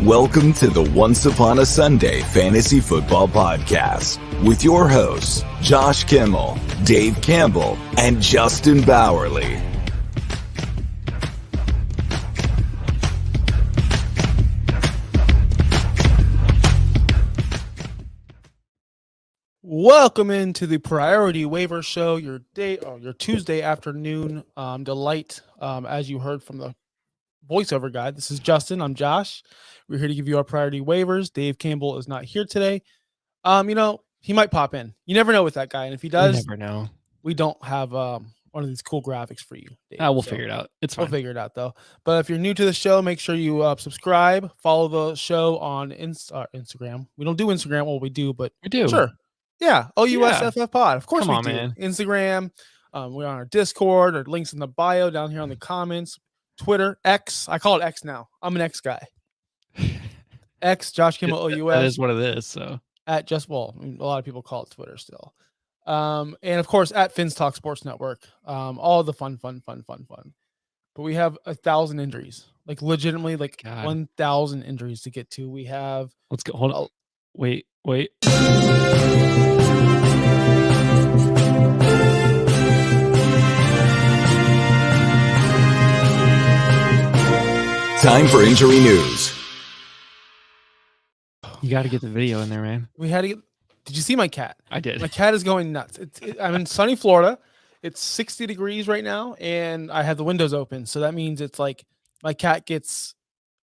Welcome to the Once Upon a Sunday Fantasy Football Podcast with your hosts, Josh Kimmel, Dave Campbell, and Justin Bauerle. Welcome into the Priority Waiver Show, your Tuesday afternoon delight. As you heard from the voiceover guy, this is Justin. I'm Josh. We're here to give you our priority waivers. Dave Campbell is not here today. He might pop in. You never know with that guy, and if he does, you never know. We don't have one of these cool graphics for you, Dave. We'll figure it out. It's fine. We'll figure it out though. But if you're new to the show, make sure you subscribe, follow the show on Instagram. We don't do Instagram, well we do, but we do. Sure. Yeah, OUSFF Pod. Of course we do. Man. Instagram. We're on our Discord. Our links in the bio down here on the comments. Twitter, X. I call it X now. I'm an X guy. X, Josh Kimmel, OUS. That is what it is. So a lot of people call it Twitter still. And of course at Fins Talk Sports Network. All the fun. But we have 1,000 injuries. Like legitimately, like 1,000 injuries to get to. We have. Let's go. Hold on. Wait. Time for injury news. You got to get the video in there, man. We had to get. Did you see my cat? I did. My cat is going nuts. I'm in sunny Florida. It's 60 degrees right now, and I have the windows open. So that means it's like my cat gets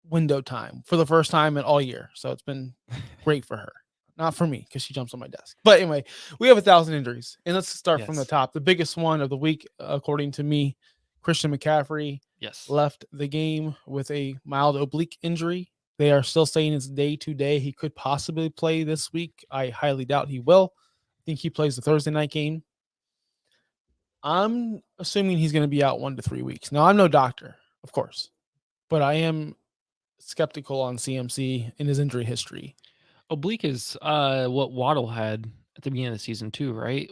window time for the first time in all year. So it's been great for her. Not for me, because she jumps on my desk. But anyway, we have 1,000 injuries. And let's start from the top. The biggest one of the week, according to me, Christian McCaffrey left the game with a mild oblique injury. They are still saying it's day-to-day. He could possibly play this week. I highly doubt he will. I think he plays the Thursday night game. I'm assuming he's going to be out 1 to 3 weeks. Now, I'm no doctor, of course, but I am skeptical on CMC in his injury history. Oblique is what Waddle had at the beginning of the season too, right?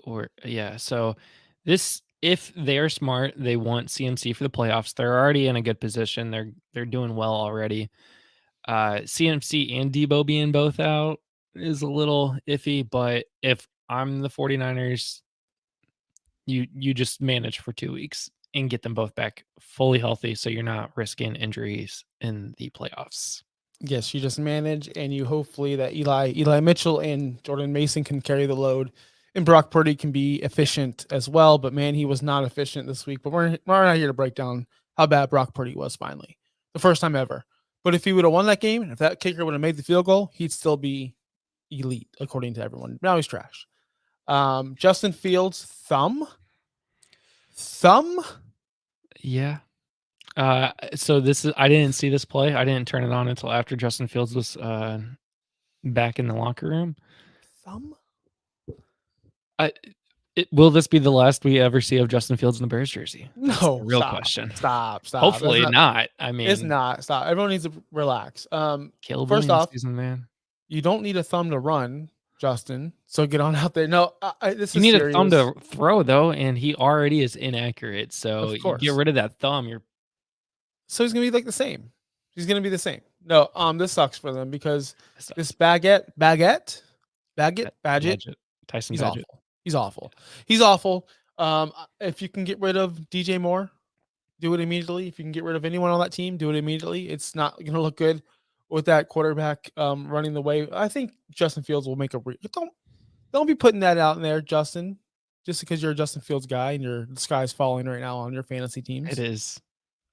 So this, if they're smart, they want CMC for the playoffs. They're already in a good position. They're doing well already. CMC and Debo being both out is a little iffy, but if I'm the 49ers, you just manage for 2 weeks and get them both back fully healthy, so you're not risking injuries in the playoffs. Yes, you just manage, and you hopefully that Eli Mitchell and Jordan Mason can carry the load, and Brock Purdy can be efficient as well. But man, he was not efficient this week. But we're not here to break down how bad Brock Purdy was. Finally, the first time ever. But if he would have won that game, and if that kicker would have made the field goal, he'd still be elite according to everyone. Now he's trash. Justin Fields thumb. Yeah. So this is, I didn't see this play. I didn't turn it on until after Justin Fields was back in the locker room. Thumb? Will this be the last we ever see of Justin Fields in the Bears jersey? That's No, real question. Stop. Hopefully not. I mean, it's not. Stop. Everyone needs to relax. First off, season, man, you don't need a thumb to run, Justin. So get on out there. No, you need a thumb to throw though, and he already is inaccurate. So you get rid of that thumb. So he's gonna be like the same. He's gonna be the same. No, this sucks for them because this Badgett, Tyson he's Badgett. awful. He's awful. If you can get rid of DJ Moore, do it immediately. If you can get rid of anyone on that team, do it immediately. It's not gonna look good with that quarterback running the way. I think Justin Fields will make a. Don't be putting that out in there, Justin. Just because you're a Justin Fields guy and the sky's falling right now on your fantasy teams. It is.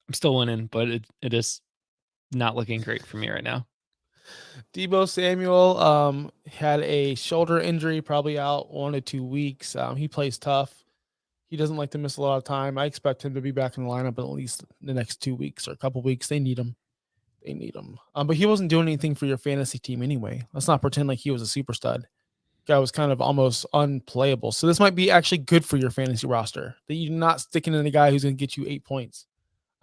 I'm still winning, but it is not looking great for me right now. Debo Samuel had a shoulder injury, probably out 1 to 2 weeks. He plays tough. He doesn't like to miss a lot of time. I expect him to be back in the lineup at least the next 2 weeks or a couple weeks. They need him. But he wasn't doing anything for your fantasy team anyway. Let's not pretend like he was a super stud. Guy was kind of almost unplayable. So this might be actually good for your fantasy roster that you're not sticking in a guy who's going to get you 8 points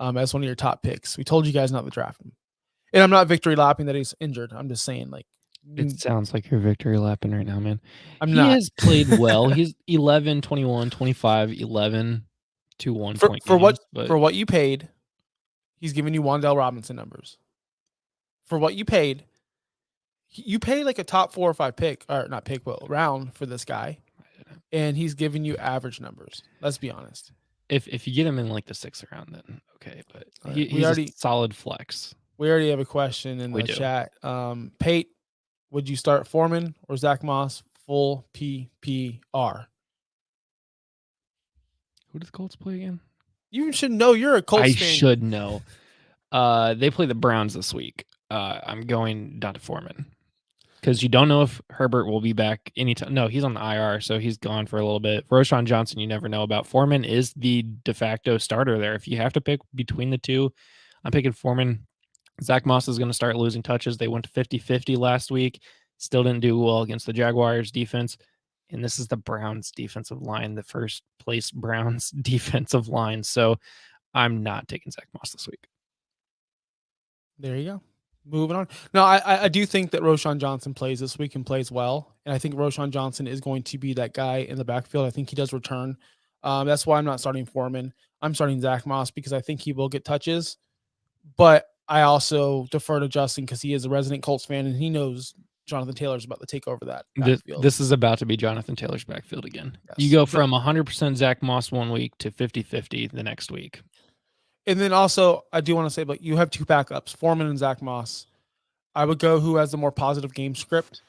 as one of your top picks. We told you guys not to draft him. And I'm not victory lapping that he's injured. I'm just saying, like, it sounds like you're victory lapping right now, man. He has played well. He's 11, 21, 25, 11, 2, 1 point for games, what you paid. He's giving you Wan'Dale Robinson numbers. for what you paid. You paid like a top 4 or 5 pick, or not pick, but round for this guy, and he's giving you average numbers. Let's be honest. If you get him in like the 6th round, then okay, but Right. he's a solid flex. We already have a question in the chat. Pate, would you start Foreman or Zach Moss full PPR? Who does the Colts play again? You should know. You're a Colts fan. I should know. They play the Browns this week. I'm going down to Foreman because you don't know if Herbert will be back anytime. No, he's on the IR, so he's gone for a little bit. Roschon Johnson, you never know about. Foreman is the de facto starter there. If you have to pick between the two, I'm picking Foreman. Zach Moss is going to start losing touches. They went to 50-50 last week. Still didn't do well against the Jaguars defense. And this is the Browns defensive line, the first place Browns defensive line. So I'm not taking Zach Moss this week. There you go. Moving on. No, I do think that Roschon Johnson plays this week and plays well. And I think Roschon Johnson is going to be that guy in the backfield. I think he does return. That's why I'm not starting Foreman. I'm starting Zach Moss because I think he will get touches. But I also defer to Justin because he is a resident Colts fan and he knows Jonathan Taylor's about to take over that backfield. This is about to be Jonathan Taylor's backfield again. Yes. You go from 100% Zach Moss one week to 50-50 the next week. And then also, I do want to say, but you have two backups, Foreman and Zach Moss. I would go who has the more positive game script,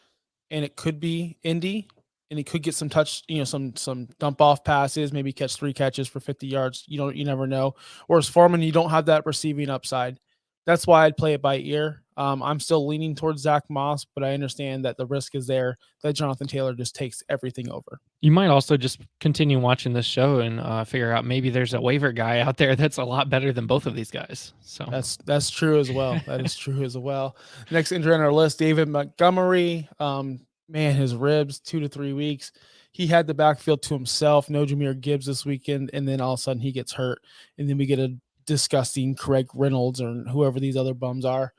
and it could be Indy, and he could get some touch, some dump off passes, maybe catch 3 catches for 50 yards. You never know. Whereas Foreman, you don't have that receiving upside. That's why I'd play it by ear. I'm still leaning towards Zach Moss, but I understand that the risk is there that Jonathan Taylor just takes everything over. You might also just continue watching this show and figure out maybe there's a waiver guy out there that's a lot better than both of these guys. So that's true as well. That is true as well. Next injury on our list, David Montgomery. Man, his ribs, 2 to 3 weeks. He had the backfield to himself. No Jahmyr Gibbs this weekend, and then all of a sudden he gets hurt, and then we get a disgusting Craig Reynolds or whoever these other bums are.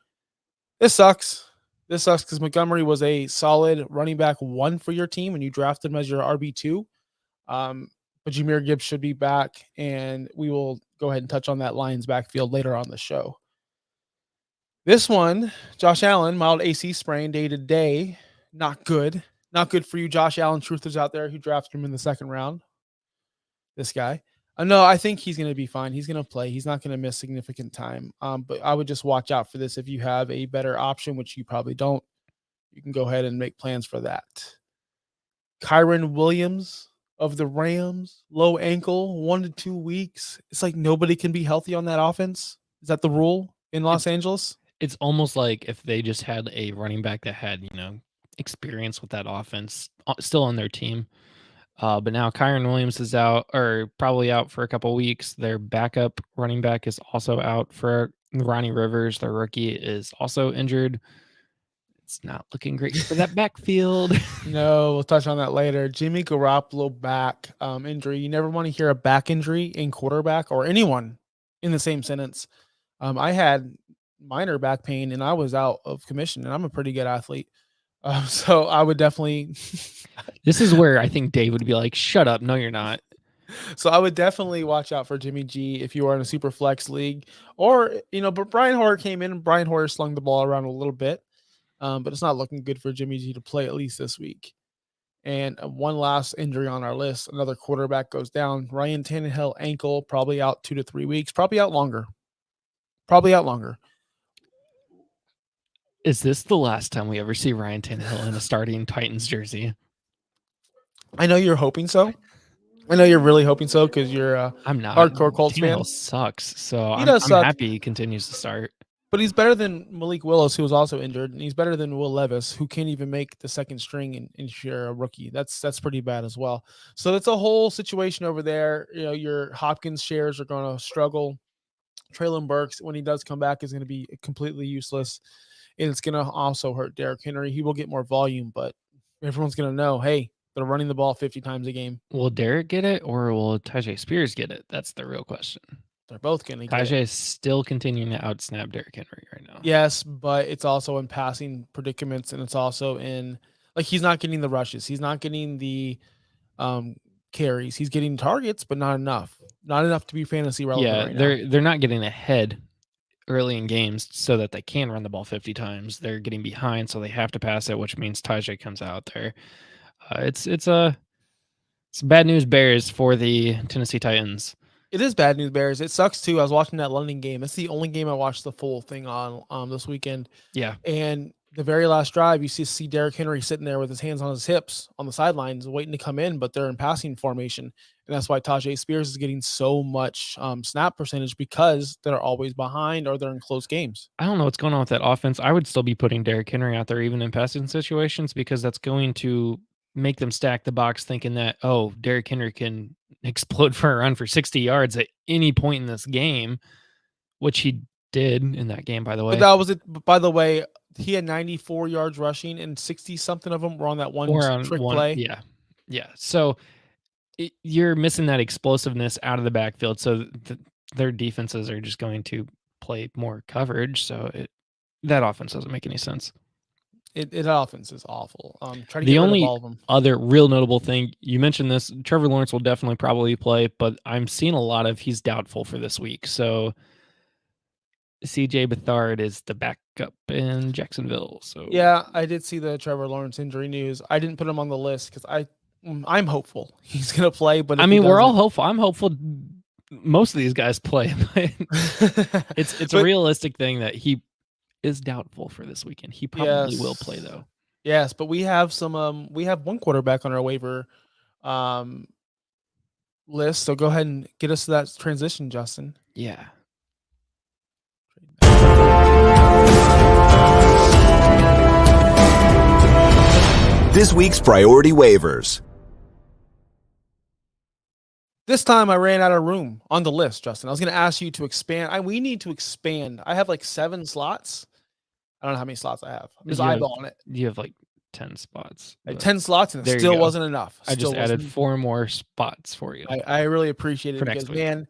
This sucks. This sucks because Montgomery was a solid running back 1 for your team, and you drafted him as your RB2. But Jahmyr Gibbs should be back, and we will go ahead and touch on that Lions backfield later on the show. This one, Josh Allen, mild AC sprain day to day. Not good. Not good for you Josh Allen truthers out there who drafted him in the 2nd round. This guy. No, I think he's going to be fine. He's going to play. He's not going to miss significant time. But I would just watch out for this. If you have a better option, which you probably don't, you can go ahead and make plans for that. Kyren Williams of the Rams, low ankle, 1 to 2 weeks. It's like nobody can be healthy on that offense. Is that the rule in Los Angeles? It's almost like if they just had a running back that had, experience with that offense still on their team. But now Kyren Williams is out, or probably out for a couple of weeks. Their backup running back is also out. For Ronnie Rivers, their rookie, is also injured. It's not looking great for that backfield. No, we'll touch on that later. Jimmy Garoppolo back injury. You never want to hear a back injury in quarterback or anyone in the same sentence. I had minor back pain and I was out of commission, and I'm a pretty good athlete. So I would definitely. This is where I think Dave would be like, shut up. No, you're not. So I would definitely watch out for Jimmy G if you are in a super flex league, or, but Brian Hoyer came in and Brian Hoyer slung the ball around a little bit. But it's not looking good for Jimmy G to play at least this week. And one last injury on our list. Another quarterback goes down. Ryan Tannehill ankle, probably out 2 to 3 weeks, probably out longer. Is this the last time we ever see Ryan Tannehill in a starting Titans jersey? I know you're hoping so. I know you're really hoping so because you're I'm not hardcore Colts fan. Tannehill sucks, so I'm suck. happy he continues to start. But he's better than Malik Willis, who was also injured, and he's better than Will Levis, who can't even make the second string and you're a rookie. That's pretty bad as well. So that's a whole situation over there. Your Hopkins shares are going to struggle. Treylon Burks, when he does come back, is going to be completely useless. And it's going to also hurt Derrick Henry. He will get more volume, but everyone's going to know, hey, they're running the ball 50 times a game. Will Derrick get it, or will Tajay Spears get it? That's the real question. They're both going to get it. Tajay is still continuing to outsnap Derrick Henry right now. Yes, but it's also in passing predicaments, and it's also in, he's not getting the rushes. He's not getting the carries. He's getting targets, but not enough. Not enough to be fantasy relevant right now. They're not getting ahead early in games so that they can run the ball 50 times. They're getting behind, so they have to pass it, which means Tajay comes out there. It's bad news bears for the Tennessee Titans. It is bad news bears. It sucks too. I was watching that London game. It's the only game I watched the full thing on this weekend. Yeah. And the very last drive, you see Derrick Henry sitting there with his hands on his hips on the sidelines, waiting to come in, but they're in passing formation, and that's why Tajay Spears is getting so much snap percentage, because they're always behind or they're in close games. I don't know what's going on with that offense. I would still be putting Derrick Henry out there even in passing situations, because that's going to make them stack the box thinking that, oh, Derrick Henry can explode for a run for 60 yards at any point in this game, which he did in that game, by the way. But that was it. By the way, he had 94 yards rushing, and 60 something of them were on that one trick play. Yeah. Yeah. So you're missing that explosiveness out of the backfield. So their defenses are just going to play more coverage. So that offense doesn't make any sense. It offense is awful. Try to The get rid only of all of them. other real notable thing, you mentioned this, Trevor Lawrence will definitely probably play, but I'm seeing a lot of he's doubtful for this week. So CJ Beathard is the backup in Jacksonville. So Yeah, I did see the Trevor Lawrence injury news. I didn't put him on the list because I'm hopeful he's gonna play. But I mean, we're all hopeful. I'm hopeful most of these guys play, but it's a realistic thing that he is doubtful for this weekend. He probably will play though. Yes, but we have we have one quarterback on our waiver list. So go ahead and get us to that transition, Justin. Yeah. This week's priority waivers. This time I ran out of room on the list, Justin. I was going to ask you to expand. We need to expand. I have like 7 slots. I don't know how many slots I have. I'm just eyeballing it. You have like 10 spots. I had 10 slots, and it still wasn't enough. I just added 4 more spots for you. I really appreciate it for because, next week. man,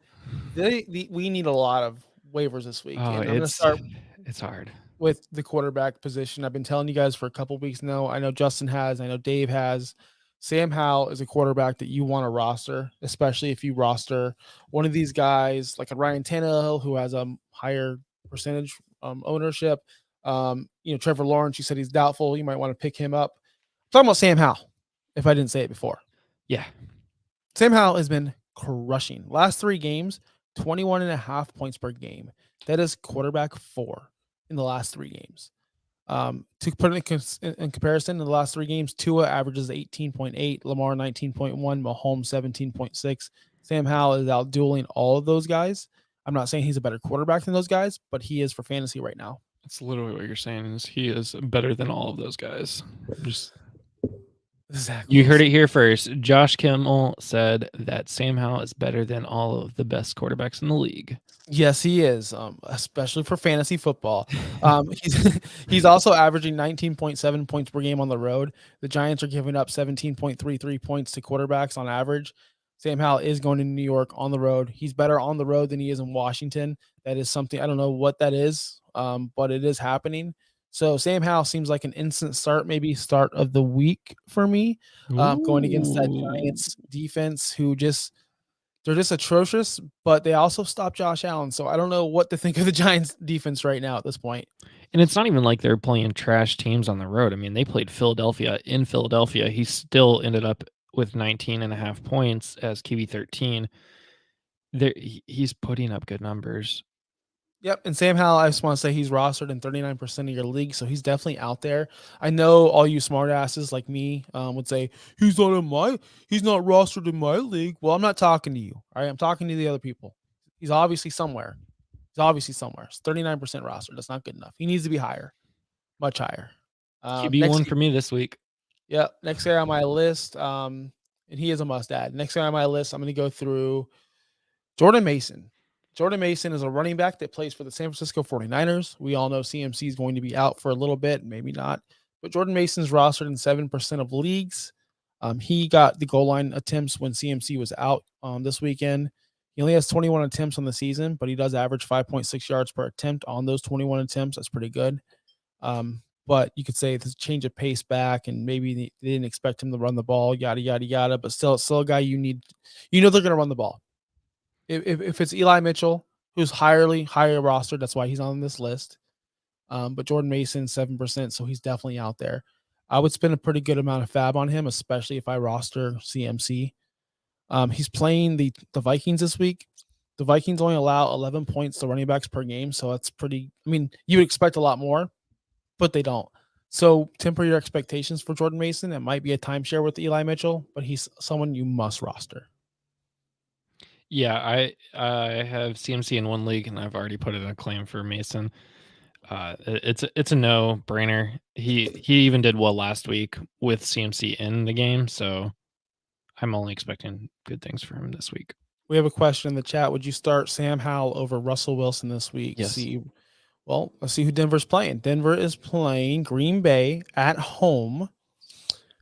we need a lot of waivers this week. Oh, and I'm going to start it's hard with the quarterback position. I've been telling you guys for a couple weeks now. I know Justin has. I know Dave has. Sam Howell is a quarterback that you want to roster, especially if you roster one of these guys like a Ryan Tannehill, who has a higher percentage ownership. Trevor Lawrence, you said he's doubtful. You might want to pick him up. I'm talking about Sam Howell, if I didn't say it before. Yeah. Sam Howell has been crushing. Last 3 games, 21.5 points per game. That is quarterback 4 in the last 3 games. To put it in comparison, in the last 3 games, Tua averages 18.8, Lamar 19.1, Mahomes 17.6. Sam Howell is out dueling all of those guys. I'm not saying he's a better quarterback than those guys, but he is for fantasy right now. That's literally what you're saying, is he is better than all of those guys. Exactly. You heard it here first. Josh Kimmel said that Sam Howell is better than all of the best quarterbacks in the league. Yes, he is, especially for fantasy football. He's also averaging 19.7 points per game on the road. The Giants are giving up 17.33 points to quarterbacks on average. Sam Howell is going to New York on the road. He's better on the road than he is in Washington. That is something, I don't know what that is, but it is happening. So Sam Howell seems like an instant start, maybe start of the week for me, going against that Giants defense, who they're just atrocious, but they also stopped Josh Allen. So I don't know what to think of the Giants defense right now at this point. And it's not even like they're playing trash teams on the road. I mean, they played Philadelphia in Philadelphia. He still ended up with 19.5 points as QB 13. He's putting up good numbers. Yep. And Sam Howell, I just want to say he's rostered in 39% of your league. So he's definitely out there. I know all you smartasses like me would say, he's not rostered in my league. Well, I'm not talking to you. All right. I'm talking to the other people. He's obviously somewhere. It's 39% rostered. That's not good enough. He needs to be higher, much higher. QB1 for me this week. Yeah. Next guy on my list, and he is a must add. Next guy on my list, I'm going to go through Jordan Mason. Jordan Mason is a running back that plays for the San Francisco 49ers. We all know CMC is going to be out for a little bit, maybe not. But Jordan Mason's rostered in 7% of leagues. He got the goal line attempts when CMC was out this weekend. He only has 21 attempts on the season, but he does average 5.6 yards per attempt on those 21 attempts. That's pretty good. But you could say it's a change of pace back, and maybe they didn't expect him to run the ball, yada, yada, yada. But still a guy you need. They're going to run the ball. If it's Eli Mitchell, who's higher rostered. That's why he's on this list. But Jordan Mason, 7%, so he's definitely out there. I would spend a pretty good amount of fab on him, especially if I roster CMC. He's playing the Vikings this week. The Vikings only allow 11 points to running backs per game, so that's pretty. I mean, you would expect a lot more, but they don't. So temper your expectations for Jordan Mason. It might be a timeshare with Eli Mitchell, but he's someone you must roster. Yeah, I have CMC in one league, and I've already put in a claim for Mason. It's a no brainer. He even did well last week with CMC in the game, so I'm only expecting good things for him this week. We have a question in the chat. Would you start Sam Howell over Russell Wilson this week? Yes. Well, let's see who Denver's playing. Denver is playing Green Bay at home.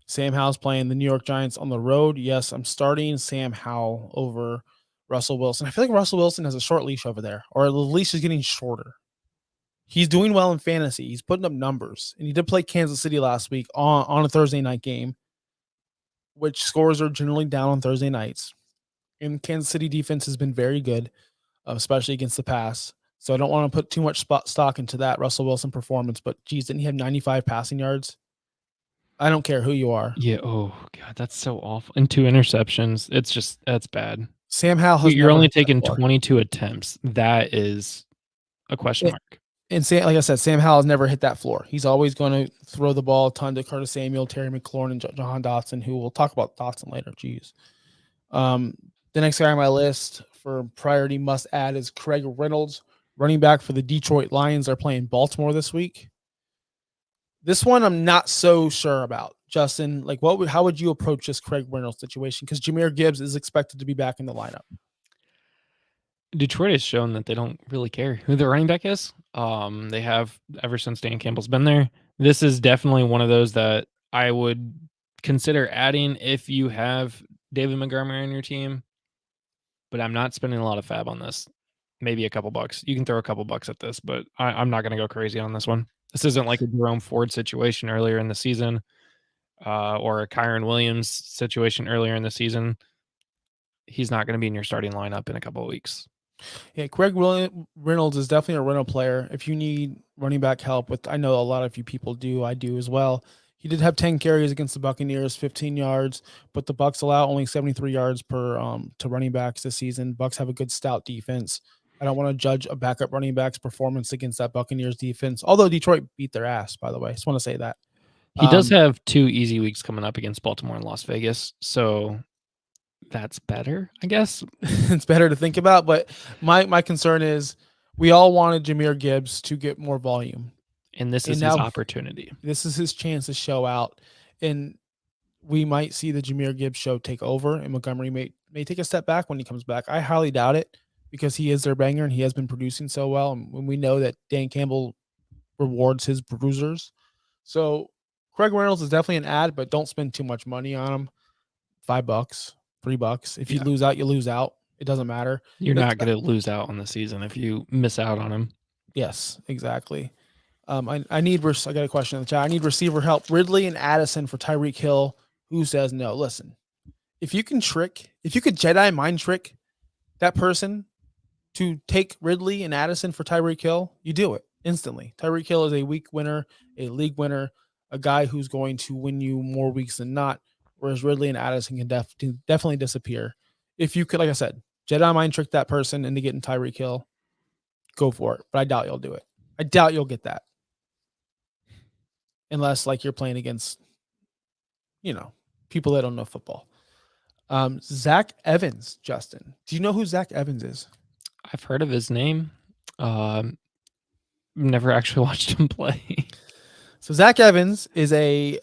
Sam Howell's playing the New York Giants on the road. Yes, I'm starting Sam Howell over Russell Wilson. I feel like Russell Wilson has a short leash over there, or the leash is getting shorter. He's doing well in fantasy. He's putting up numbers, and he did play Kansas City last week on a Thursday night game, which scores are generally down on Thursday nights. And Kansas City defense has been very good, especially against the pass. So I don't want to put too much stock into that Russell Wilson performance, but geez, didn't he have 95 passing yards? I don't care who you are. Yeah. Oh God, that's so awful. And 2 interceptions. That's bad. Sam Howell has You're only taking 22 attempts. That is a question mark. And like I said, Sam Howell has never hit that floor. He's always going to throw the ball a ton to Curtis Samuel, Terry McLaurin, and Jahan Dotson, who we'll talk about Dotson later. Jeez. The next guy on my list for priority must add is Craig Reynolds, running back for the Detroit Lions. They're playing Baltimore this week. This one I'm not so sure about. Justin, like how would you approach this Craig Reynolds situation? Because Jahmyr Gibbs is expected to be back in the lineup. Detroit has shown that they don't really care who their running back is. They have ever since Dan Campbell's been there. This is definitely one of those that I would consider adding if you have David Montgomery on your team, but I'm not spending a lot of fab on this. Maybe a couple bucks. You can throw a couple bucks at this, but I'm not going to go crazy on this one. This isn't like a Jerome Ford situation earlier in the season, or a Kyron Williams situation earlier in the season. He's not going to be in your starting lineup in a couple of weeks. Yeah, Craig Reynolds is definitely a rental player. If you need running back help, I know a lot of you people do. I do as well. He did have 10 carries against the Buccaneers, 15 yards, but the Bucs allow only 73 yards per to running backs this season. Bucs have a good stout defense. I don't want to judge a backup running back's performance against that Buccaneers defense, although Detroit beat their ass, by the way. I just want to say that. He does have 2 easy weeks coming up against Baltimore and Las Vegas, so that's better, I guess. It's better to think about, but my concern is we all wanted Jahmyr Gibbs to get more volume. And this is his opportunity. This is his chance to show out, and we might see the Jahmyr Gibbs show take over, and Montgomery may take a step back when he comes back. I highly doubt it because he is their banger, and he has been producing so well, and we know that Dan Campbell rewards his bruisers. So Craig Reynolds is definitely an ad, but don't spend too much money on him. $5, $3. If you lose out, you lose out. It doesn't matter. You're not going to lose out on the season if you miss out on him. Yes, exactly. I got a question in the chat. I need receiver help. Ridley and Addison for Tyreek Hill. Who says no? Listen, if you could Jedi mind trick that person to take Ridley and Addison for Tyreek Hill, you do it instantly. Tyreek Hill is a week winner, a league winner, a guy who's going to win you more weeks than not, whereas Ridley and Addison can definitely disappear. If you could, like I said, Jedi mind trick that person into getting Tyreek Hill, go for it. But I doubt you'll do it. I doubt you'll get that. Unless like you're playing against, people that don't know football. Zach Evans, Justin. Do you know who Zach Evans is? I've heard of his name. Never actually watched him play. So Zach Evans is a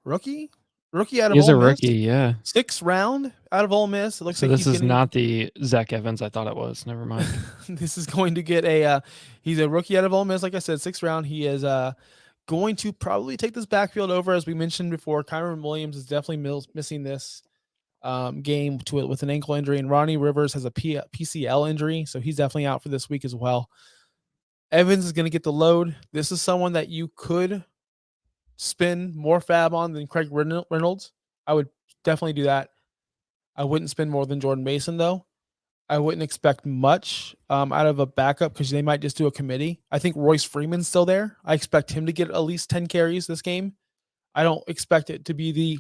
rookie out of Ole Miss. He's a rookie, yeah. 6th round out of Ole Miss. It looks so like this is not the Zach Evans I thought it was. Never mind. This is going to get he's a rookie out of Ole Miss. Like I said, 6th round. He is going to probably take this backfield over, as we mentioned before. Kyron Williams is definitely missing this game with an ankle injury, and Ronnie Rivers has a PCL injury, so he's definitely out for this week as well. Evans is going to get the load. This is someone that you could spend more fab on than Craig Reynolds. I would definitely do that. I wouldn't spend more than Jordan Mason, though. I wouldn't expect much out of a backup because they might just do a committee. I think Royce Freeman's still there. I expect him to get at least 10 carries this game. I don't expect it to be the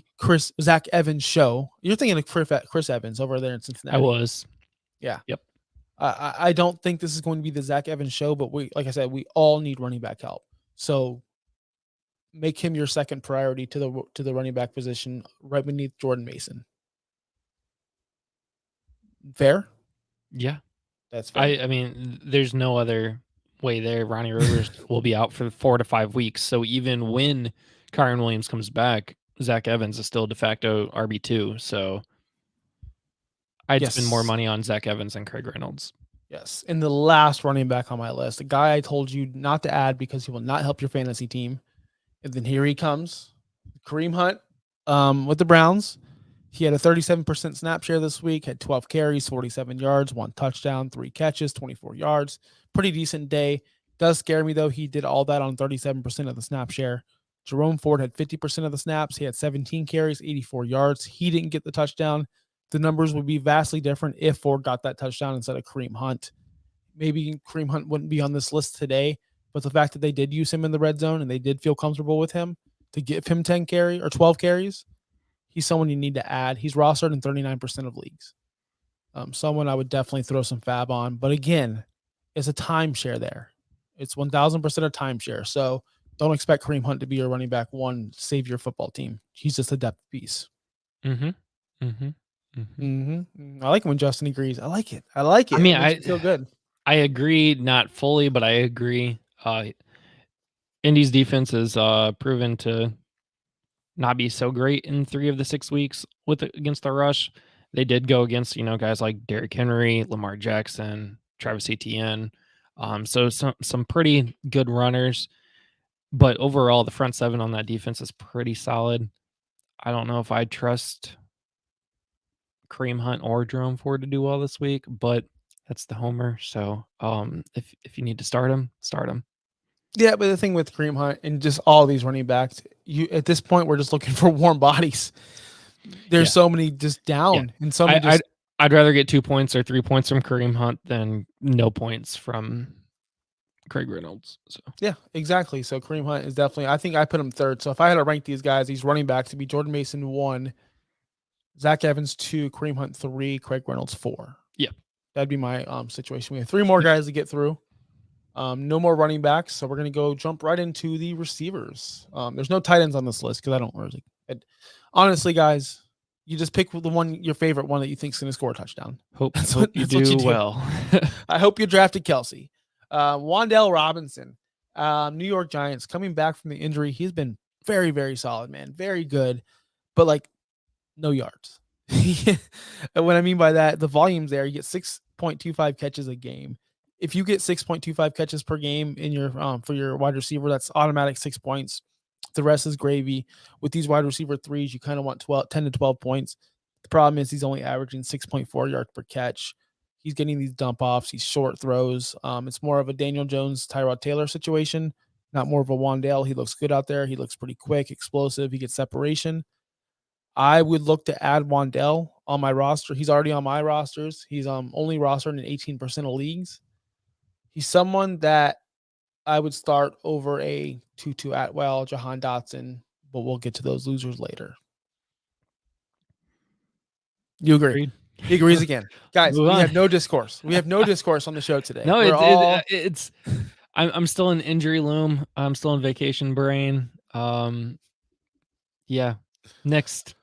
Zach Evans show. You're thinking of Chris Evans over there in Cincinnati. I was. Yeah. Yep. I don't think this is going to be the Zach Evans show, but like I said, we all need running back help. So make him your second priority to the running back position right beneath Jordan Mason. Fair? Yeah. That's fair. I mean, there's no other way there. Ronnie Rivers will be out for 4 to 5 weeks. So even when Kyron Williams comes back, Zach Evans is still de facto RB2. So I'd spend more money on Zach Evans than Craig Reynolds. Yes. And the last running back on my list, the guy I told you not to add because he will not help your fantasy team. And then here he comes, Kareem Hunt with the Browns. He had a 37% snap share this week, had 12 carries, 47 yards, 1 touchdown, 3 catches, 24 yards. Pretty decent day. Does scare me, though. He did all that on 37% of the snap share. Jerome Ford had 50% of the snaps. He had 17 carries, 84 yards. He didn't get the touchdown. The numbers would be vastly different if Ford got that touchdown instead of Kareem Hunt. Maybe Kareem Hunt wouldn't be on this list today, but the fact that they did use him in the red zone and they did feel comfortable with him to give him 10 carry or 12 carries, he's someone you need to add. He's rostered in 39% of leagues. Someone I would definitely throw some fab on. But again, it's a timeshare there. It's 1,000% a timeshare. So don't expect Kareem Hunt to be your running back one, save your football team. He's just a depth piece. I like when Justin agrees. I like it. I mean, I feel good. I agree, not fully, but I agree. Indy's defense has proven to not be so great in 3 of the 6 weeks against the rush. They did go against, guys like Derrick Henry, Lamar Jackson, Travis Etienne. So some pretty good runners. But overall, the front 7 on that defense is pretty solid. I don't know if I trust Kareem Hunt or Jerome Ford to do well this week, but that's the homer. So if you need to start him, start him. Yeah, but the thing with Kareem Hunt and just all these running backs, at this point we're just looking for warm bodies. There's so many just down and so many. I'd rather get 2 points or 3 points from Kareem Hunt than no points from Craig Reynolds. So yeah, exactly. So Kareem Hunt is definitely. I think I put him third. So if I had to rank these guys, these running backs, to be Jordan Mason 1, Zach Evans 2, Kareem Hunt 3, Craig Reynolds 4. Yeah, that'd be my situation. We have 3 more guys to get through. No more running backs, so we're going to jump right into the receivers. There's no tight ends on this list because I don't really. Honestly, guys, you just pick your favorite one that you think is going to score a touchdown. Hope you do well. I hope you drafted Kelsey. Wan'Dale Robinson, New York Giants, coming back from the injury. He's been very, very solid, man. Very good, but no yards. And what I mean by that, the volume's there. You get 6.25 catches a game. If you get 6.25 catches per game in your for your wide receiver, that's automatic 6 points. The rest is gravy. With these wide receiver 3s, you kind of want 10 to 12 points. The problem is he's only averaging 6.4 yards per catch. He's getting these dump offs, these short throws. It's more of a Daniel Jones, Tyrod Taylor situation, not more of a Wan'Dale. He looks good out there. He looks pretty quick, explosive. He gets separation. I would look to add Wan'Dale on my roster. He's already on my rosters. He's only rostered in 18% of leagues. He's someone that I would start over a Tutu Atwell, Jahan Dotson, but we'll get to those losers later. You agree? Agreed. He agrees again. Guys, we have no discourse. We have no discourse on the show today. No, I'm still in injury loom. I'm still in vacation brain. Yeah. Next.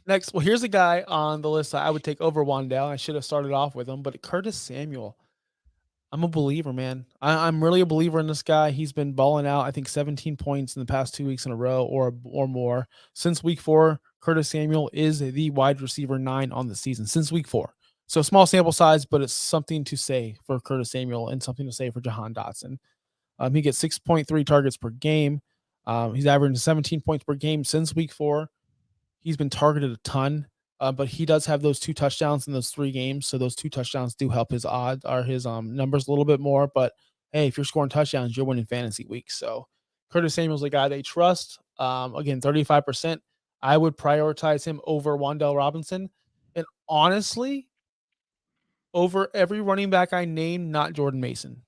Well, here's a guy on the list I would take over Wan'Dale. I should have started off with him, but Curtis Samuel. I'm a believer, man. I'm really a believer in this guy. He's been balling out, I think 17 points in the past 2 weeks in a row or more. Since week 4, Curtis Samuel is the wide receiver 9 on the season since week 4. So small sample size, but it's something to say for Curtis Samuel and something to say for Jahan Dotson. He gets 6.3 targets per game. He's averaging 17 points per game since week 4. He's been targeted a ton. But he does have those 2 touchdowns in those 3 games. So those 2 touchdowns do help his odds or his numbers a little bit more. But hey, if you're scoring touchdowns, you're winning fantasy weeks. So Curtis Samuel's a guy they trust. Again, 35%. I would prioritize him over Wan'Dale Robinson. And honestly, over every running back I named, not Jordan Mason.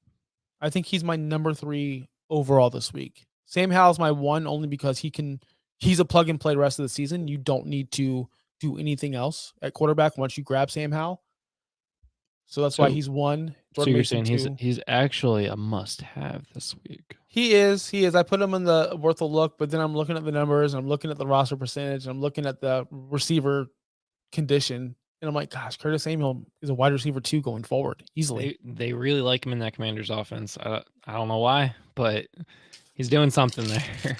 I think he's my number 3 overall this week. Sam Howell's my 1 only because he's a plug and play the rest of the season. You don't need to do anything else at quarterback once you grab Sam Howell. So that's why he's 1. So you're saying he's actually a must-have this week. He is. I put him in the worth a look, but then I'm looking at the numbers, and I'm looking at the roster percentage, and I'm looking at the receiver condition, and I'm like, gosh, Curtis Samuel is a wide receiver 2 going forward easily. They really like him in that Commanders offense. I don't know why, but he's doing something there.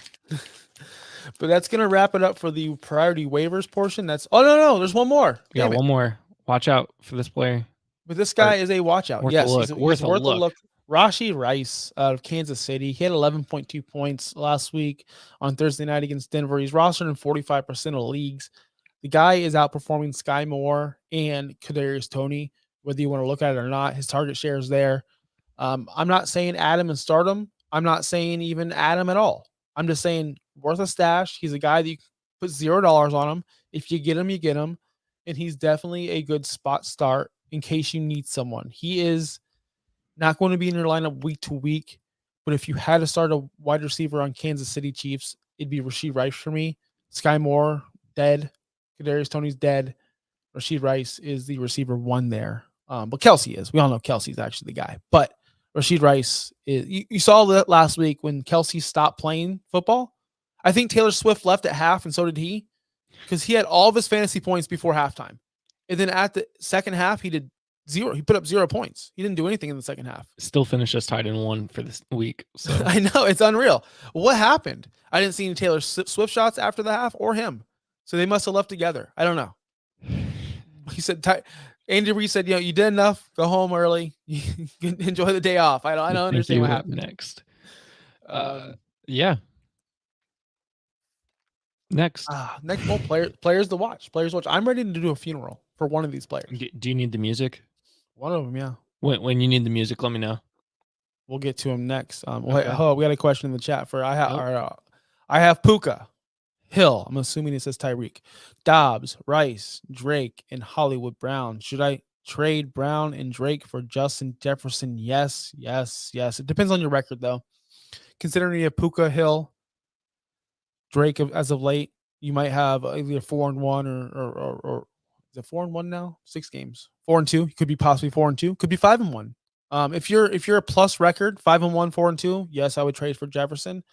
But that's gonna wrap it up for the priority waivers portion. No, there's one more. Yeah, one more. Watch out for this player. But this guy is a watch out. Yes, he's worth a look. Rashee Rice out of Kansas City. He had 11.2 points last week on Thursday night against Denver. He's rostered in 45% of leagues. The guy is outperforming Sky Moore and Kadarius Toney, whether you want to look at it or not. His target share is there. I'm not saying add him and start him. I'm not saying even add him at all. I'm just saying worth a stash. He's a guy that you put $0 on him. If you get him, you get him. And he's definitely a good spot start in case you need someone. He is not going to be in your lineup week to week, but if you had to start a wide receiver on Kansas City Chiefs, it'd be Rashee Rice for me. Sky Moore, dead. Kadarius Toney's dead. Rashee Rice is the receiver 1 there. But Kelsey is. We all know Kelsey's actually the guy. But Rashee Rice is. You saw that last week when Kelsey stopped playing football. I think Taylor Swift left at half, and so did he, because he had all of his fantasy points before halftime. And then at the second half, he did 0. He put up 0 points. He didn't do anything in the second half. Still finished us tied in 1 for this week. So I know, it's unreal. What happened? I didn't see any Taylor Swift shots after the half or him. So they must have left together. I don't know. He said, Andy Reid said, you did enough. Go home early. You can enjoy the day off. I don't understand what happened next. Yeah. Next. Well, players to watch. I'm ready to do a funeral for one of these players. Do you need the music? One of them, yeah. When you need the music, let me know. We'll get to him next. Okay. We got a question in the chat for I have Puka, Hill. I'm assuming it says Tyreek, Dobbs, Rice, Drake, and Hollywood Brown. Should I trade Brown and Drake for Justin Jefferson? Yes. It depends on your record, though. Considering you have Puka, Hill, Drake as of late, you might have either 4-1 or is it 4-1 now? 6 games, 4-2. Could be possibly 4-2. Could be 5-1. If you're a plus record, 5-1, 4-2, yes, I would trade for Jefferson.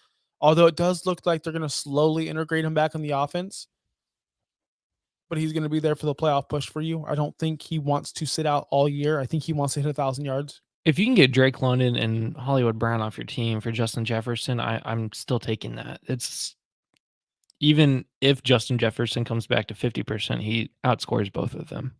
Although it does look like they're going to slowly integrate him back in the offense, but he's going to be there for the playoff push for you. I don't think he wants to sit out all year. I think he wants to hit 1,000 yards. If you can get Drake London and Hollywood Brown off your team for Justin Jefferson, I'm still taking that. It's even if Justin Jefferson comes back to 50%, he outscores both of them.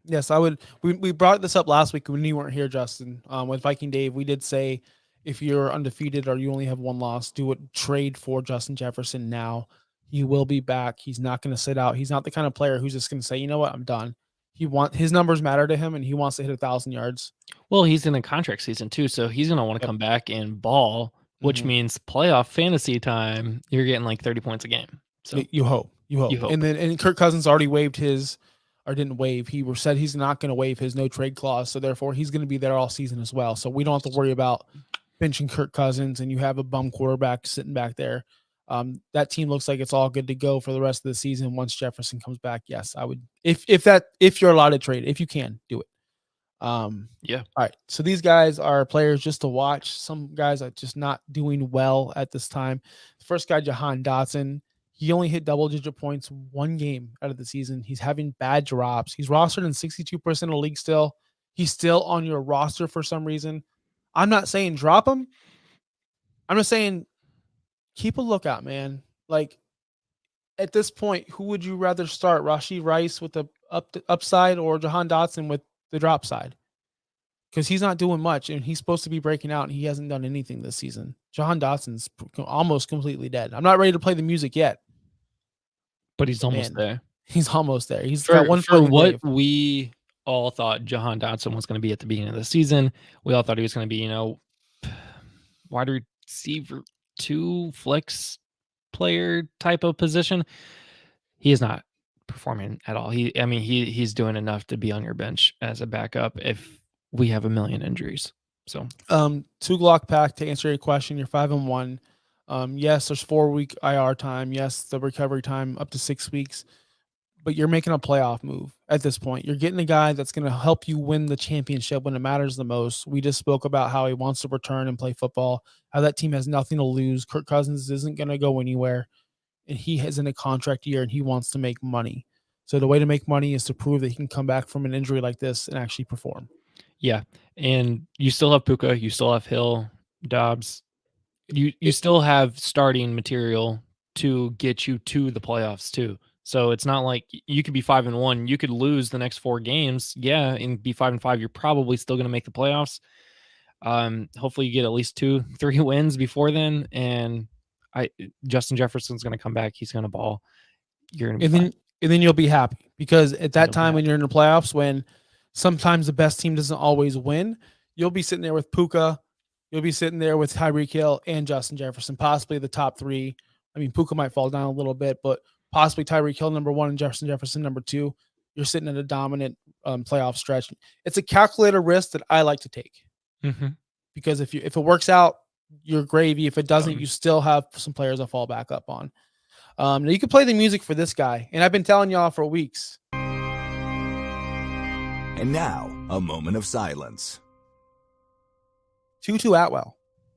Yes, I would. We brought this up last week when you weren't here, Justin. With Viking Dave, we did say if you're undefeated or you only have 1 loss, do it. Trade for Justin Jefferson now. He will be back. He's not going to sit out. He's not the kind of player who's just going to say, you know what, I'm done. His numbers matter to him, and he wants to hit 1,000 yards. Well, he's in a contract season too, so he's going to want to come back and ball, which means playoff fantasy time. You're getting like 30 points a game. So you hope. And Kirk Cousins already waived his, or didn't waive. He said he's not going to waive his no trade clause, so therefore he's going to be there all season as well. So we don't have to worry about benching Kirk Cousins, and you have a bum quarterback sitting back there. That team looks like it's all good to go for the rest of the season once Jefferson comes back. Yes, I would. If you're allowed to trade, if you can do it. Yeah. All right. So these guys are players just to watch. Some guys are just not doing well at this time. The first guy, Jahan Dotson. He only hit double-digit points 1 game out of the season. He's having bad drops. He's rostered in 62% of the league still. He's still on your roster for some reason. I'm not saying drop him. I'm just saying keep a lookout, man. Like, at this point, who would you rather start? Rashee Rice with the upside or Jahan Dotson with the drop side? Because he's not doing much, and he's supposed to be breaking out, and he hasn't done anything this season. Jahan Dotson's almost completely dead. I'm not ready to play the music yet. But he's almost there. He's almost there. He's got one for what we all thought Jahan Dotson was going to be at the beginning of the season. We all thought he was going to be, wide receiver 2 flex player type of position. He is not performing at all. He's doing enough to be on your bench as a backup if we have a million injuries. So 2 Glock pack to answer your question. You're 5-1. Yes, there's 4-week IR time. Yes, the recovery time up to 6 weeks. But you're making a playoff move at this point. You're getting a guy that's going to help you win the championship when it matters the most. We just spoke about how he wants to return and play football, how that team has nothing to lose. Kirk Cousins isn't going to go anywhere, and he is in a contract year, and he wants to make money. So the way to make money is to prove that he can come back from an injury like this and actually perform. yeah, and you still have Puka, you still have Hill, Dobbs. You still have starting material to get you to the playoffs too. So it's not like you could be 5-1. You could lose the next 4 games, and be 5-5. You're probably still going to make the playoffs. Hopefully you get at least 2-3 wins before then. And Justin Jefferson's going to come back. He's going to ball. You're going to be fine. And then you'll be happy, because at that time when you're in the playoffs, when sometimes the best team doesn't always win, you'll be sitting there with Puka. You'll be sitting there with Tyreek Hill and Justin Jefferson, possibly the top 3. I mean, Puka might fall down a little bit, but possibly Tyreek Hill number 1 and Justin Jefferson number 2. You're sitting in a dominant playoff stretch. It's a calculated risk that I like to take, because if it works out, you're gravy. If it doesn't, you still have some players to fall back up on. Now you can play the music for this guy, and I've been telling y'all for weeks. And now, a moment of silence. Tutu Atwell.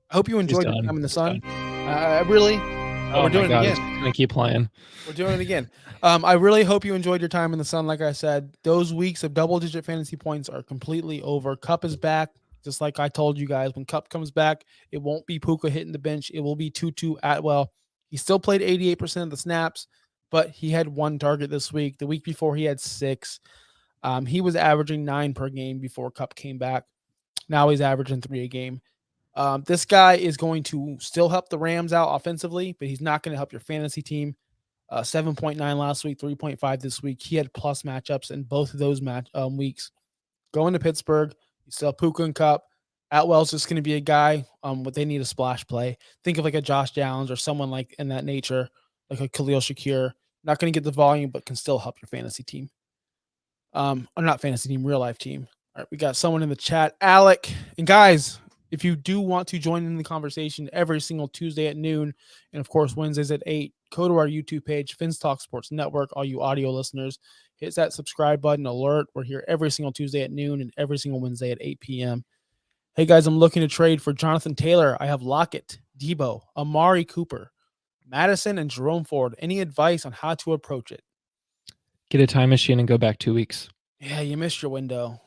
I hope you enjoyed your time in the sun. We're doing it again. I'm gonna keep playing. We're doing it again. I really hope you enjoyed your time in the sun. Like I said, those weeks of double-digit fantasy points are completely over. Cup is back, just like I told you guys. When Cup comes back, it won't be Puka hitting the bench. It will be Tutu Atwell. He still played 88% of the snaps, but he had 1 target this week. The week before, he had 6. He was averaging 9 per game before Cup came back. Now he's averaging 3 a game. This guy is going to still help the Rams out offensively, but he's not going to help your fantasy team. 7.9 last week, 3.5 this week. He had plus matchups in both of those weeks. Going to Pittsburgh, you still have Puka and Cup. Atwell's just going to be a guy, what they need a splash play. Think of like a Josh Downs or someone like in that nature, like a Khalil Shakir. Not going to get the volume, but can still help your fantasy team. Or not fantasy team, real life team. All right, we got someone in the chat, Alec. And guys, if you do want to join in the conversation every single Tuesday at noon, and of course Wednesdays at 8, go to our YouTube page, Fins Talk Sports Network. All you audio listeners, hit that subscribe button, alert. We're here every single Tuesday at noon and every single Wednesday at 8 p.m. Hey guys, I'm looking to trade for Jonathan Taylor. I have Lockett, Debo, Amari Cooper, Madison, and Jerome Ford. Any advice on how to approach it? Get a time machine and go back 2 weeks. Yeah, you missed your window.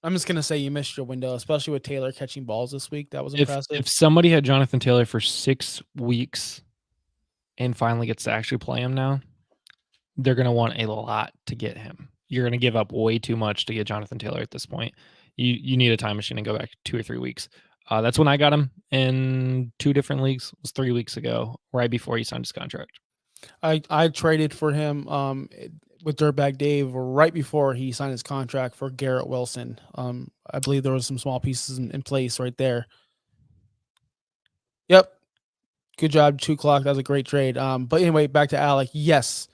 I'm just going to say you missed your window, especially with Taylor catching balls this week. That was impressive. If somebody had Jonathan Taylor for 6 weeks and finally gets to actually play him now, they're going to want a lot to get him. You're going to give up way too much to get Jonathan Taylor at this point. You need a time machine and go back 2 or 3 weeks. That's when I got him in 2 different leagues. It was 3 weeks ago, right before he signed his contract. I traded for him with Dirtbag Dave right before he signed his contract for Garrett Wilson. I believe there was some small pieces in place right there. Yep. Good job, 2 o'clock. That was a great trade. But anyway, back to Alec. Yes.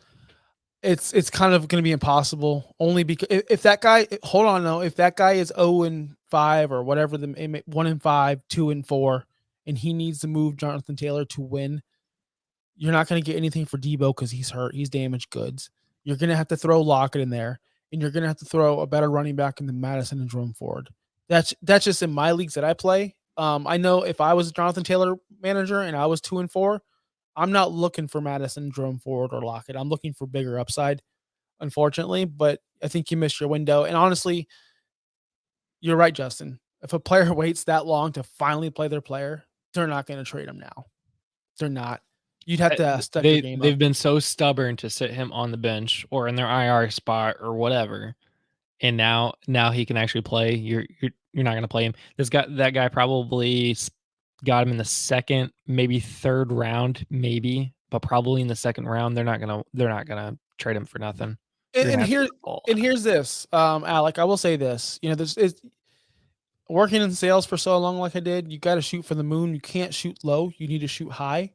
It's kind of going to be impossible only because if that guy, hold on though, if that guy is 0-5 or whatever, 1-5, 2-4, and he needs to move Jonathan Taylor to win, you're not going to get anything for Debo because he's hurt. He's damaged goods. You're going to have to throw Lockett in there, and you're going to have to throw a better running back in the Madison and Jerome Ford. That's just in my leagues that I play. I know if I was a Jonathan Taylor manager and I was 2-4, I'm not looking for Madison, Jerome Ford, or Lockett. I'm looking for bigger upside, unfortunately, but I think you missed your window. And honestly, you're right, Justin. If a player waits that long to finally play their player, they're not going to trade him now. They're not. You'd have to step your game up. They've been so stubborn to sit him on the bench or in their IR spot or whatever, and now he can actually play. You're not going to play him. That guy probably got him in the second, maybe third round, but probably in the second round. They're not gonna trade him for nothing. And here's this, Alec. I will say this. This is working in sales for so long, like I did. You got to shoot for the moon. You can't shoot low. You need to shoot high.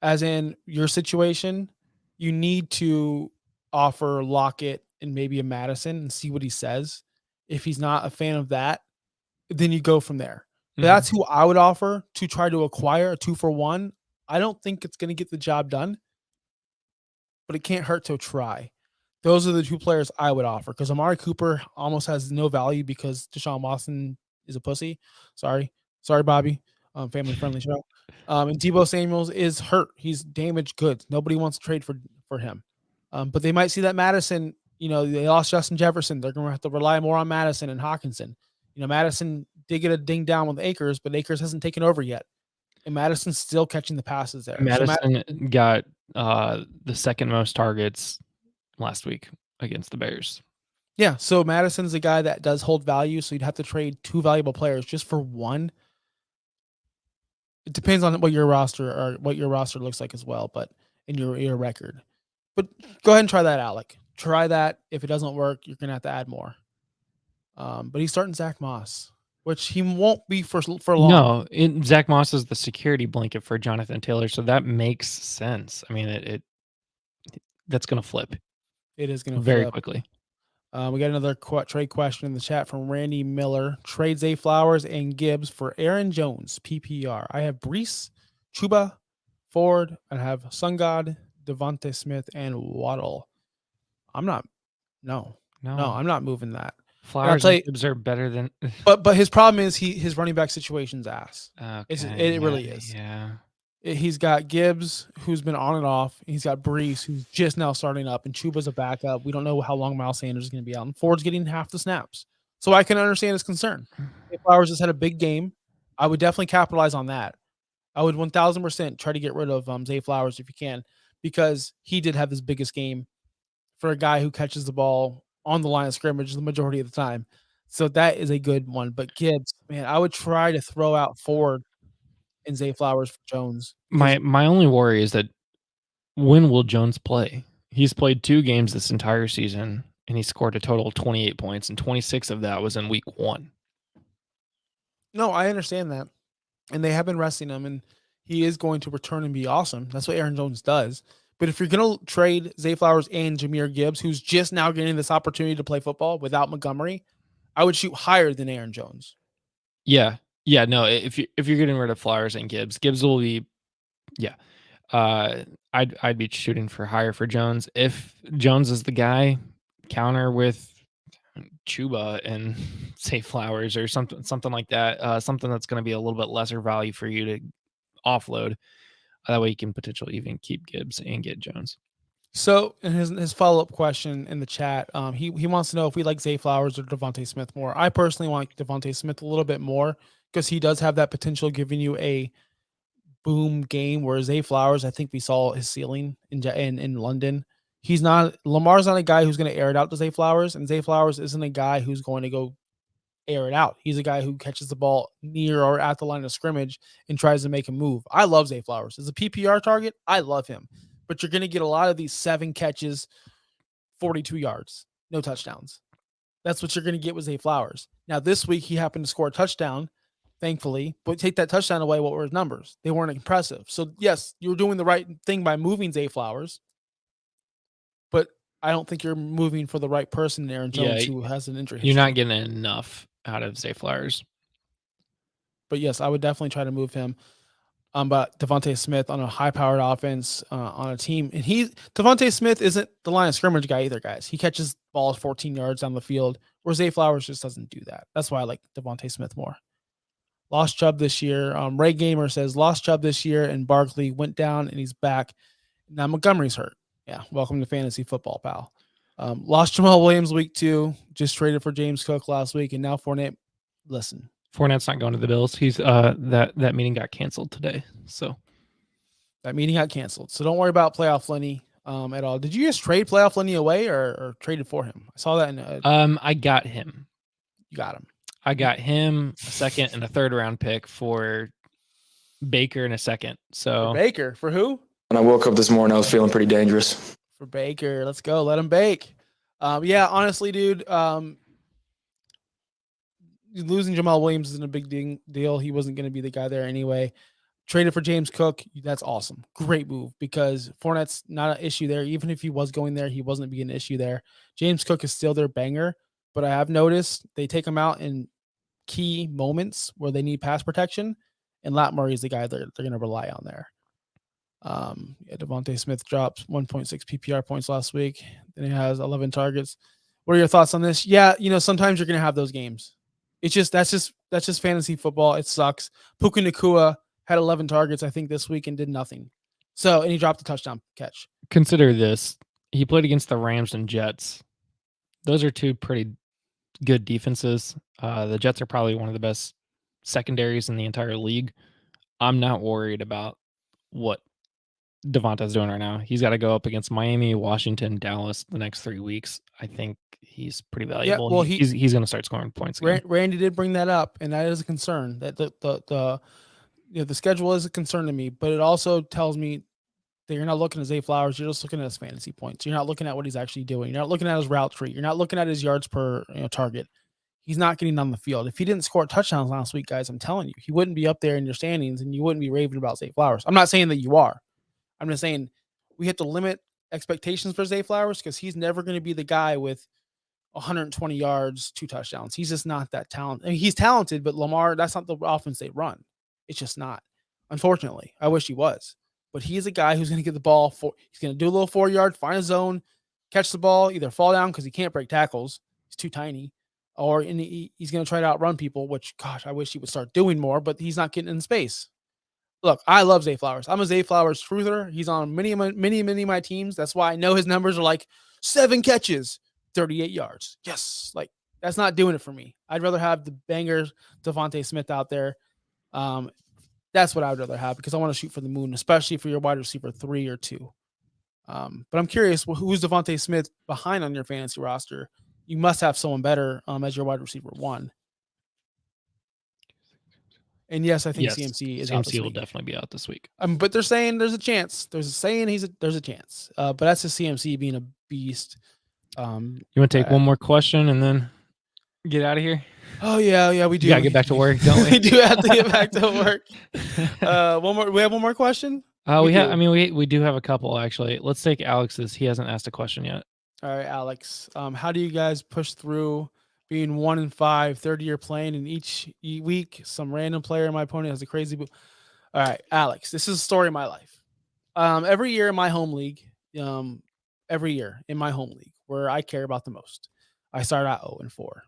As in your situation, you need to offer Lockett and maybe a Madison and see what he says. If he's not a fan of that, then you go from there. That's who I would offer to try to acquire a 2-for-1. I don't think it's going to get the job done, but it can't hurt to try. Those are the two players I would offer because Amari Cooper almost has no value because Deshaun Watson is a pussy. Sorry, Bobby. Family friendly show. And Deebo Samuels is hurt. He's damaged goods. Nobody wants to trade for him. But they might see that Madison. They lost Justin Jefferson. They're going to have to rely more on Madison and Hawkinson. Madison did get a ding down with Akers, but Akers hasn't taken over yet. And Madison's still catching the passes there. Madison got the second most targets last week against the Bears. Yeah, so Madison's a guy that does hold value, so you'd have to trade two valuable players just for one. It depends on what your roster looks like as well, but in your record. But go ahead and try that, Alec. Try that. If it doesn't work, you're gonna have to add more. But he's starting Zach Moss, which he won't be for long. No, Zach Moss is the security blanket for Jonathan Taylor, so that makes sense. I mean, that's going to flip. It is going to very flip quickly. We got another trade question in the chat from Randy Miller. Trade Zay Flowers and Gibbs for Aaron Jones, PPR. I have Brees, Chuba, Ford. I have Sun God, Devontae Smith, and Waddle. I'm not moving that. Flowers and Gibbs are better than. But his problem is his running back situation's ass. Okay, It really is. Yeah. He's got Gibbs, who's been on and off. He's got Brees, who's just now starting up, and Chuba's a backup. We don't know how long Miles Sanders is going to be out, and Ford's getting half the snaps. So I can understand his concern. If Flowers just had a big game, I would definitely capitalize on that. I would 1,000% try to get rid of Zay Flowers if you can, because he did have his biggest game for a guy who catches the ball on the line of scrimmage the majority of the time. So that is a good one. But Gibbs, man, I would try to throw out Ford and Zay Flowers for Jones. My only worry is that when will Jones play? He's played 2 games this entire season, and he scored a total of 28 points, and 26 of that was in week 1. No, I understand that. And they have been resting him, and he is going to return and be awesome. That's what Aaron Jones does. But if you're going to trade Zay Flowers and Jahmyr Gibbs, who's just now getting this opportunity to play football without Montgomery, I would shoot higher than Aaron Jones. Yeah. No. If you're getting rid of Flowers and Gibbs will be, yeah. I'd be shooting for higher for Jones. If Jones is the guy, counter with Chuba and say Flowers or something like that. Something that's going to be a little bit lesser value for you to offload. That way you can potentially even keep Gibbs and get Jones. So in his follow-up question in the chat, he wants to know if we like Zay Flowers or Devontae Smith more. I personally want Devontae Smith a little bit more because he does have that potential giving you a boom game, where Zay Flowers, I think we saw his ceiling in London. Lamar's not a guy who's going to air it out to Zay Flowers, and Zay Flowers isn't a guy who's going to go air it out. He's a guy who catches the ball near or at the line of scrimmage and tries to make a move. I love Zay Flowers. As a PPR target, I love him. But you're going to get a lot of these 7 catches, 42 yards, no touchdowns. That's what you're going to get with Zay Flowers. Now, this week, he happened to score a touchdown, thankfully, but take that touchdown away, what were his numbers? They weren't impressive. So, yes, you were doing the right thing by moving Zay Flowers, but I don't think you're moving for the right person, Aaron Jones, who has an injury history. You're not getting enough out of Zay Flowers. But, yes, I would definitely try to move him. But Devontae Smith on a high-powered offense on a team. And Devontae Smith isn't the line of scrimmage guy either, guys. He catches balls 14 yards down the field, where Zay Flowers just doesn't do that. That's why I like Devontae Smith more. Lost Chubb this year. Ray Gamer says, lost Chubb this year, and Barkley went down, and he's back. Now Montgomery's hurt. Yeah, welcome to fantasy football, pal. Lost Jamal Williams week 2. Just traded for James Cook last week, and now Fournette. Listen. Fournette's not going to the Bills. He's that meeting got canceled today. So that meeting got canceled. So don't worry about playoff Lenny at all. Did you just trade playoff Lenny away or traded for him? I saw that in I got him. You got him. I got him a second and a third round pick for Baker in a second. So for Baker, for who? When I woke up this morning, I was feeling pretty dangerous. For Baker, let's go. Let him bake. Yeah, honestly, dude. Losing Jamal Williams isn't a big deal. He wasn't going to be the guy there anyway. Traded for James Cook. That's awesome. Great move because Fournette's not an issue there. Even if he was going there, he wasn't being an issue there. James Cook is still their banger, but I have noticed they take him out in key moments where they need pass protection, and Lat Murray is the guy they're going to rely on there. Devontae Smith dropped 1.6 PPR points last week. Then he has 11 targets. What are your thoughts on this? Yeah, sometimes you're going to have those games. It's just that's just fantasy football. It sucks. Puka Nacua had 11 targets, I think, this week and did nothing. And he dropped a touchdown catch. Consider this. He played against the Rams and Jets. Those are two pretty good defenses. The Jets are probably one of the best secondaries in the entire league. I'm not worried about what Devonta's doing right now. He's got to go up against Miami, Washington, Dallas the next 3 weeks. I think he's pretty valuable. Yeah, well, he's going to start scoring points again. Randy did bring that up, and that is a concern. That the schedule is a concern to me, but it also tells me that you're not looking at Zay Flowers. You're just looking at his fantasy points. You're not looking at what he's actually doing. You're not looking at his route tree. You're not looking at his yards per target. He's not getting on the field. If he didn't score touchdowns last week, guys, I'm telling you, he wouldn't be up there in your standings, and you wouldn't be raving about Zay Flowers. I'm not saying that you are. I'm just saying we have to limit expectations for Zay Flowers because he's never going to be the guy with 120 yards, 2 touchdowns. He's just not that talented. I mean, he's talented, but Lamar, that's not the offense they run. It's just not. Unfortunately, I wish he was. But he's a guy who's going to get the ball. He's going to do a little 4-yard, find a zone, catch the ball, either fall down because he can't break tackles. He's too tiny. Or he's going to try to outrun people, which, gosh, I wish he would start doing more, but he's not getting in space. Look, I love Zay Flowers. I'm a Zay Flowers truther. He's on many of my teams. That's why I know his numbers are like 7 catches, 38 yards. Yes, like that's not doing it for me. I'd rather have the banger Devontae Smith out there. That's what I would rather have because I want to shoot for the moon, especially for your wide receiver 3 or 2. But I'm curious, who's Devontae Smith behind on your fantasy roster? You must have someone better as your wide receiver 1. And yes, I think CMC is out this week. CMC will definitely be out this week. But they're saying there's a chance. There's a chance. But that's just CMC being a beast. You want to take one more question and then get out of here? Oh yeah, we do. You gotta get back to work, don't we? We do have to get back to work. One more. We have one more question. We do have a couple actually. Let's take Alex's. He hasn't asked a question yet. All right, Alex. How do you guys push through being 1-5, 30-year playing in each week? Some random player in my opponent has a crazy. All right, Alex. This is a story of my life. Every year in my home league, where I care about the most, I start out 0-4.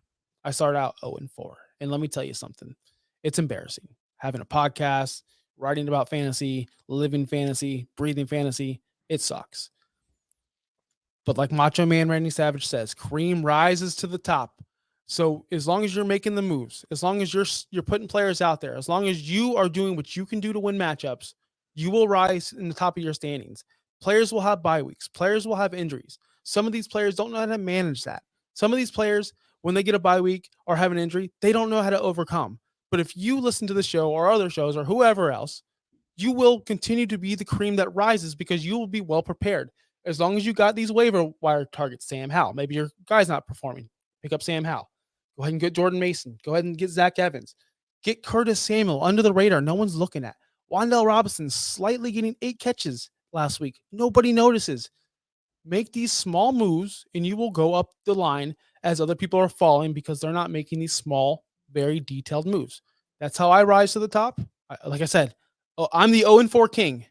And let me tell you something. It's embarrassing. Having a podcast, writing about fantasy, living fantasy, breathing fantasy, it sucks. But like Macho Man Randy Savage says, cream rises to the top. So as long as you're making the moves, as long as you're putting players out there, as long as you are doing what you can do to win matchups, you will rise in the top of your standings. Players will have bye weeks. Players will have injuries. Some of these players don't know how to manage that. Some of these players, when they get a bye week or have an injury, they don't know how to overcome. But if you listen to the show or other shows or whoever else, you will continue to be the cream that rises because you will be well prepared. As long as you got these waiver wire targets, Sam Howell. Maybe your guy's not performing. Pick up Sam Howell. Go ahead and get Jordan Mason. Go ahead and get Zach Evans. Get Curtis Samuel under the radar. No one's looking at. Wan'Dale Robinson slightly getting 8 catches last week. Nobody notices. Make these small moves and you will go up the line as other people are falling because they're not making these small, very detailed moves. That's how I rise to the top. Like I said, I'm the 0-4 king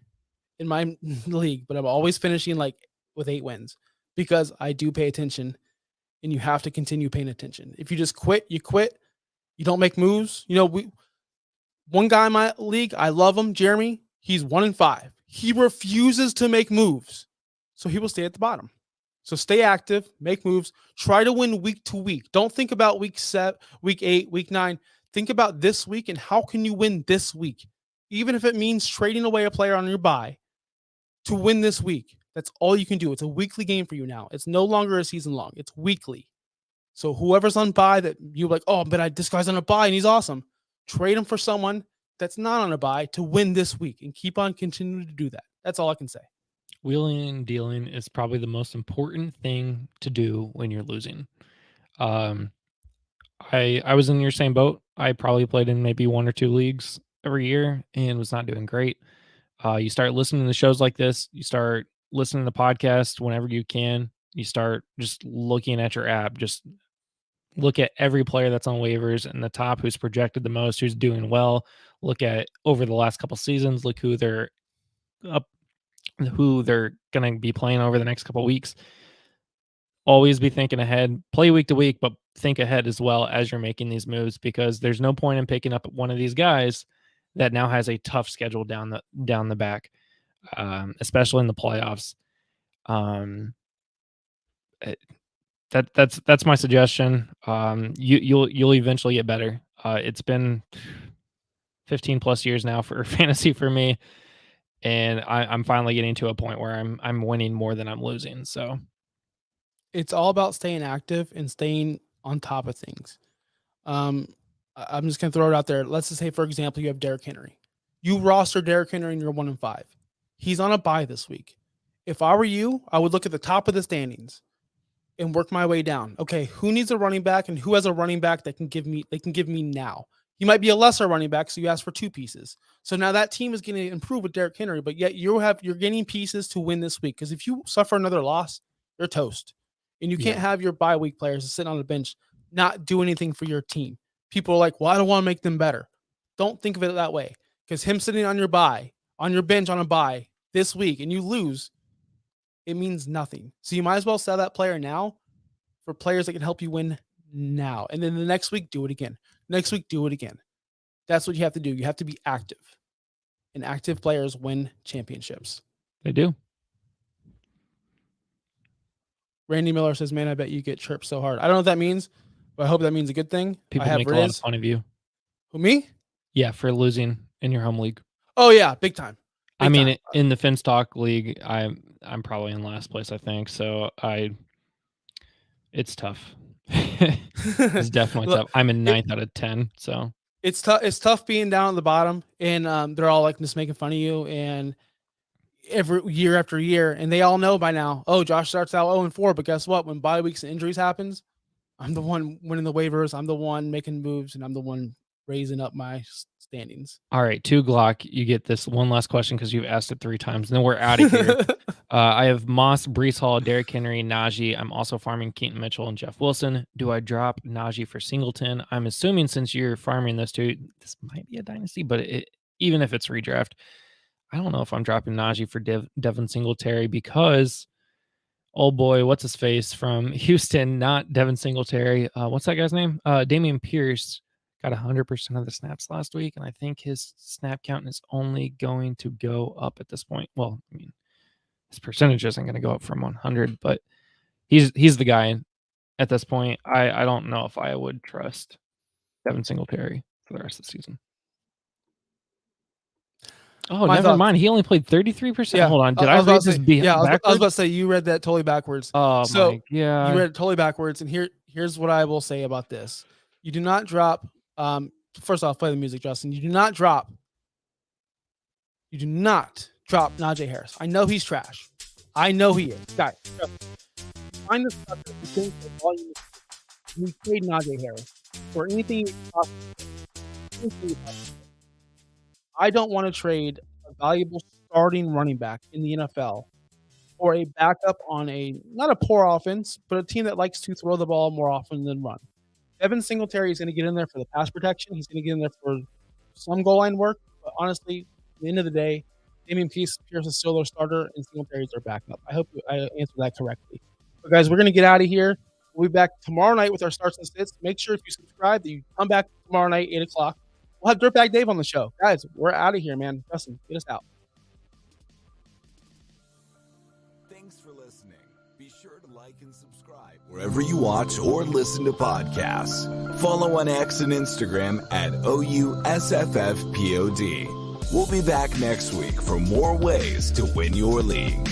in my league, but I'm always finishing like with 8 wins because I do pay attention, and you have to continue paying attention. If you just quit, you quit. You don't make moves. One guy in my league, I love him, Jeremy. He's 1-5. He refuses to make moves, so he will stay at the bottom. So stay active, make moves, try to win week to week. Don't think about week 7, week 8, week 9. Think about this week and how can you win this week, even if it means trading away a player on your bye to win this week. That's all you can do. It's a weekly game for you now. It's no longer a season long. It's weekly. So whoever's on bye that you're like, oh, but this guy's on a bye and he's awesome. Trade him for someone that's not on a bye to win this week and keep on continuing to do that. That's all I can say. Wheeling and dealing is probably the most important thing to do when you're losing. I was in your same boat. I probably played in maybe 1 or 2 leagues every year and was not doing great. You start listening to shows like this. You start listening to podcasts whenever you can. You start just looking at your app. Just look at every player that's on waivers and the top, who's projected the most, who's doing well. Look at over the last couple seasons. Look who they're going to be playing over the next couple weeks. Always be thinking ahead. Play week to week, but think ahead as well as you're making these moves, because there's no point in picking up one of these guys that now has a tough schedule down the back, especially in the playoffs. That's my suggestion. You'll eventually get better. It's been 15 plus years now for fantasy for me, and I'm finally getting to a point where I'm winning more than I'm losing. So it's all about staying active and staying on top of things. I'm just going to throw it out there. Let's just say, for example, you have Derrick Henry. You roster Derrick Henry and you're 1-5. He's on a bye this week. If I were you, I would look at the top of the standings and work my way down. Okay, who needs a running back and who has a running back that can give me now? He might be a lesser running back, so you ask for 2 pieces. So now that team is going to improve with Derrick Henry, but yet you're getting pieces to win this week. Because if you suffer another loss, you're toast. And you can't have your bye week players sitting on the bench not do anything for your team. People are like, well, I don't want to make them better. Don't think of it that way. Because him sitting on your bench on a bye this week, and you lose, it means nothing. So you might as well sell that player now for players that can help you win now. And then the next week, do it again. Next week, do it again. That's what you have to do. You have to be active. And active players win championships. They do. Randy Miller says, man, I bet you get chirped so hard. I don't know what that means, but I hope that means a good thing. People make a lot of fun of you. Who, me? Yeah, for losing in your home league. Oh, yeah, big time. I mean, in the Finstock league, I'm probably in last place, I think. So it's tough. It's definitely tough. I'm in 9th out of 10. So it's tough. It's tough being down at the bottom, and they're all like just making fun of you, and every year after year, and they all know by now. Oh, Josh starts out 0-4, but guess what? When bye weeks and injuries happens, I'm the one winning the waivers. I'm the one making moves, and I'm the one raising up my standings. All right, 2 Glock. You get this one last question because you've asked it 3 times, and then we're out of here. I have Moss, Breece Hall, Derrick Henry, Najee. I'm also farming Keaton Mitchell and Jeff Wilson. Do I drop Najee for Singleton? I'm assuming since you're farming those 2, this might be a dynasty, but even if it's redraft, I don't know if I'm dropping Najee for Devin Singletary, because old boy, what's his face from Houston, not Devin Singletary. What's that guy's name? Dameon Pierce got 100% of the snaps last week, and I think his snap count is only going to go up at this point. Well, I mean, his percentage isn't going to go up from 100, but he's the guy at this point. I don't know if I would trust Devin Singletary for the rest of the season. Oh, never mind. He only played 33%. Yeah. Hold on. Did I read this backwards? I was about to say you read that totally backwards. Oh, so my God. You read it totally backwards. And here's what I will say about this. You do not drop. First off, play the music, Justin. You do not drop Najee Harris. I know he's trash. I know he is. Guys, find the stuff that you think of all you need. You trade Najee Harris for anything you possibly. I don't want to trade a valuable starting running back in the NFL or a backup on not a poor offense, but a team that likes to throw the ball more often than run. Devin Singletary is going to get in there for the pass protection. He's going to get in there for some goal line work. But honestly, at the end of the day, Dameon Pierce is still their starter and Singletary is their backup. I hope I answered that correctly. But guys, we're going to get out of here. We'll be back tomorrow night with our starts and sits. Make sure if you subscribe that you come back tomorrow night, 8 o'clock. We'll have Dirtbag Dave on the show. Guys, we're out of here, man. Justin, get us out. Thanks for listening. Be sure to like and subscribe wherever you watch or listen to podcasts. Follow on X and Instagram at OUSFFPOD. We'll be back next week for more ways to win your league.